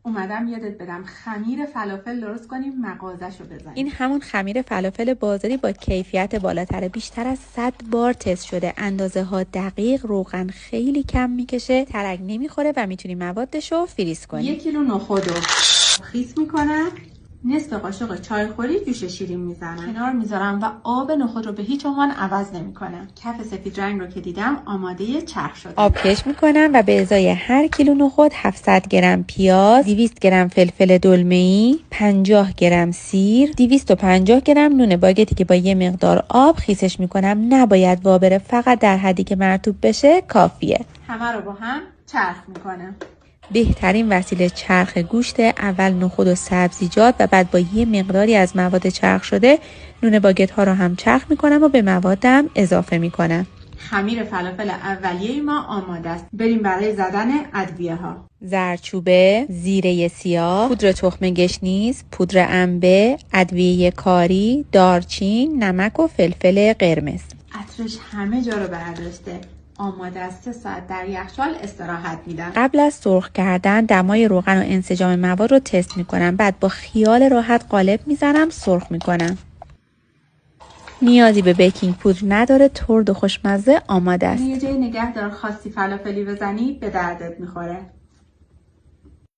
اومدم یادت بدم خمیر فلافل درست کنیم، مغازه‌شو بزنیم. این همون خمیر فلافل بازاری با کیفیت بالاتر، بیشتر از 100 بار تست شده، اندازه ها دقیق، روغن خیلی کم میکشه، ترک نمیخوره و میتونی موادشو فریز کنی. 1 کیلو نخودو خیس میکنم، نصف قاشق چایخوری جوش شیرین میزنم، کنار میذارم و آب نخود رو به هیچ عنوان عوض نمیکنم. کف سفید رنگ رو که دیدم آماده چرخ شدم. آب کش میکنم و به ازای هر کیلو نخود 700 گرم پیاز، 200 گرم فلفل دلمه‌ای، 50 گرم سیر، 250 گرم نون باگتی که با یه مقدار آب خیسش میکنم. نباید وا بره، فقط در حدی که مرطوب بشه کافیه. همه رو با هم چرخ میکنم. بهترین وسیله چرخ گوشت، اول نخود و سبزیجات و بعد با یه مقداری از مواد چرخ شده نون باگت ها رو هم چرخ میکنم و به موادم اضافه میکنم. خمیر فلافل اولیه ما آماده است. بریم برای زدن ادویه ها. زردچوبه، زیره سیاه، پودر تخم گشنیز، پودر انبه، ادویه کاری، دارچین، نمک و فلفل قرمز. عطرش همه جا رو برداشته. آماده است 3 ساعت در یخچال استراحت میدم. قبل از سرخ کردن دمای روغن و انسجام مواد رو تست میکنم، بعد با خیال راحت قالب میزنم، سرخ میکنم. نیازی به بیکینگ پودر نداره، ترد و خوشمزه آماده است. یه جای نگهدار خاصی فلافلی بزنی به دردت میخوره.